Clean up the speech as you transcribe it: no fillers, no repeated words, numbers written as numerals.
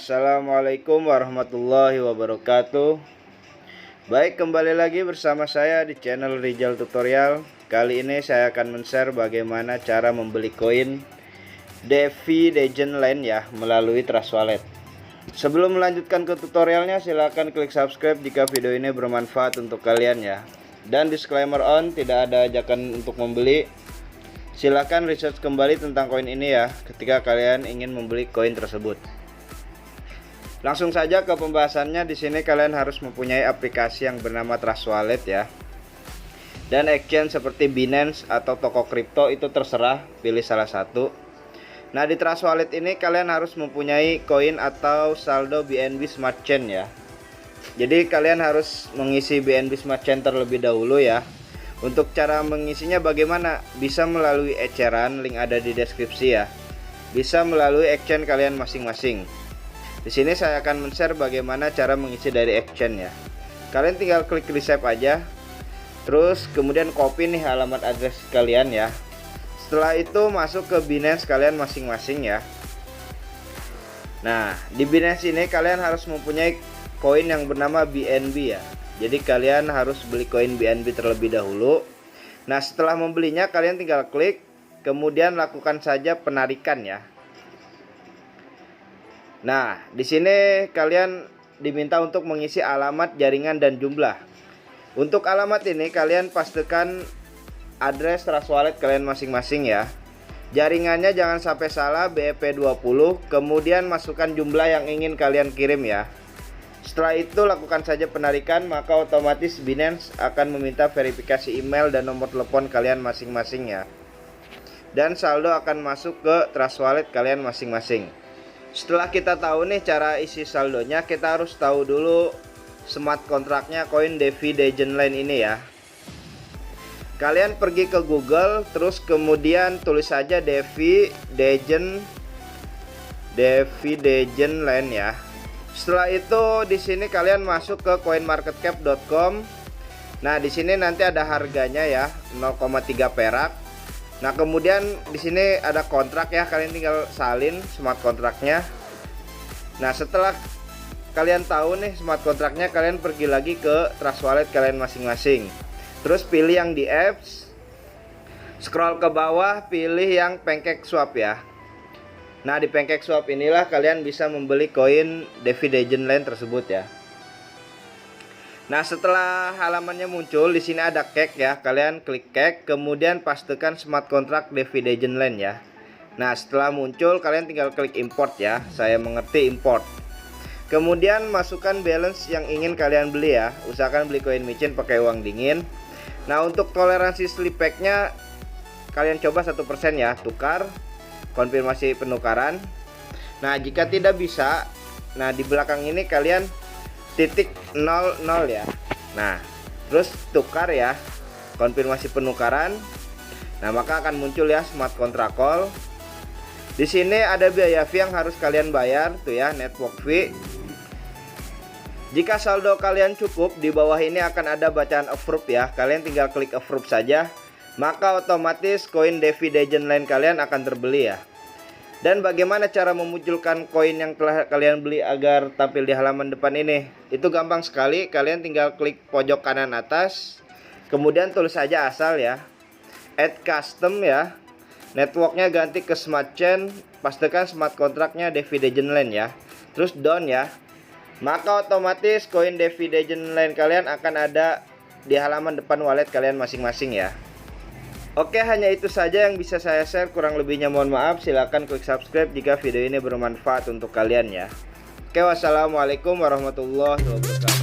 Assalamualaikum warahmatullahi wabarakatuh. Baik, kembali lagi bersama saya di channel Rizal Tutorial. Kali ini saya akan men-share bagaimana cara membeli koin Devi Legend Land ya melalui Trust Wallet. Sebelum melanjutkan ke tutorialnya, silahkan klik subscribe jika video ini bermanfaat untuk kalian ya. Dan disclaimer on, tidak ada ajakan untuk membeli. Silahkan research kembali tentang koin ini ya ketika kalian ingin membeli koin tersebut. Langsung saja ke pembahasannya. Di sini kalian harus mempunyai aplikasi yang bernama Trust Wallet ya. Dan exchange seperti Binance atau toko kripto itu terserah, pilih salah satu. Nah, di Trust Wallet ini kalian harus mempunyai koin atau saldo BNB Smart Chain ya. Jadi kalian harus mengisi BNB Smart Chain terlebih dahulu ya. Untuk cara mengisinya bagaimana? Bisa melalui eceran, link ada di deskripsi ya. Bisa melalui exchange kalian masing-masing. Di sini saya akan men-share bagaimana cara mengisi dari exchange ya. Kalian tinggal klik receive aja. Terus kemudian copy nih alamat address kalian ya. Setelah itu masuk ke Binance kalian masing-masing ya. Nah, di Binance ini kalian harus mempunyai koin yang bernama BNB ya. Jadi kalian harus beli koin BNB terlebih dahulu. Nah, setelah membelinya kalian tinggal klik, kemudian lakukan saja penarikan ya. Nah, di sini kalian diminta untuk mengisi alamat, jaringan, dan jumlah. Untuk alamat ini kalian pastikan address Trust Wallet kalian masing-masing ya. Jaringannya jangan sampai salah, BEP20. Kemudian masukkan jumlah yang ingin kalian kirim ya. Setelah itu lakukan saja penarikan, maka otomatis Binance akan meminta verifikasi email dan nomor telepon kalian masing-masing ya. Dan saldo akan masuk ke Trust Wallet kalian masing-masing. Setelah kita tahu nih cara isi saldonya, kita harus tahu dulu smart kontraknya koin Devi Legend Land ini ya. Kalian pergi ke Google, terus kemudian tulis saja Devi Legend Land ya. Setelah itu di sini kalian masuk ke coinmarketcap.com. Nah, di sini nanti ada harganya ya, 0,3 perak. Nah, kemudian di sini ada kontrak ya, kalian tinggal salin smart kontraknya. Nah, setelah kalian tahu nih smart kontraknya, kalian pergi lagi ke Trust Wallet kalian masing-masing. Terus pilih yang di apps. Scroll ke bawah, pilih yang PancakeSwap ya. Nah, di PancakeSwap inilah kalian bisa membeli koin Devi Legend Land tersebut ya. Nah, setelah halamannya muncul, di sini ada cake ya. Kalian klik cake, kemudian pastikan smart contract Devi Legend Land ya. Nah, setelah muncul kalian tinggal klik import ya. Saya mengerti import. Kemudian masukkan balance yang ingin kalian beli ya. Usahakan beli koin micin pakai uang dingin. Nah, untuk toleransi slip pack-nya kalian coba 1% ya, tukar. Konfirmasi penukaran. Nah, jika tidak bisa, nah di belakang ini kalian titik 00 ya. Nah, terus tukar ya, konfirmasi penukaran. Nah, maka akan muncul ya smart contract call. Di sini ada biaya fee yang harus kalian bayar tuh ya, network fee. Jika saldo kalian cukup, di bawah ini akan ada bacaan approve ya. Kalian tinggal klik approve saja. Maka otomatis koin Devi Legend Land kalian akan terbeli ya. Dan bagaimana cara memunculkan koin yang telah kalian beli agar tampil di halaman depan ini? Itu gampang sekali, kalian tinggal klik pojok kanan atas, kemudian tulis saja asal ya, add custom ya, networknya ganti ke smart chain, pastikan smart kontraknya Devi Legend Land ya, terus done ya. Maka otomatis koin Devi Legend Land kalian akan ada di halaman depan wallet kalian masing-masing ya. Oke, hanya itu saja yang bisa saya share. Kurang lebihnya mohon maaf. Silahkan klik subscribe jika video ini bermanfaat untuk kalian ya. Oke, wassalamualaikum warahmatullahi wabarakatuh.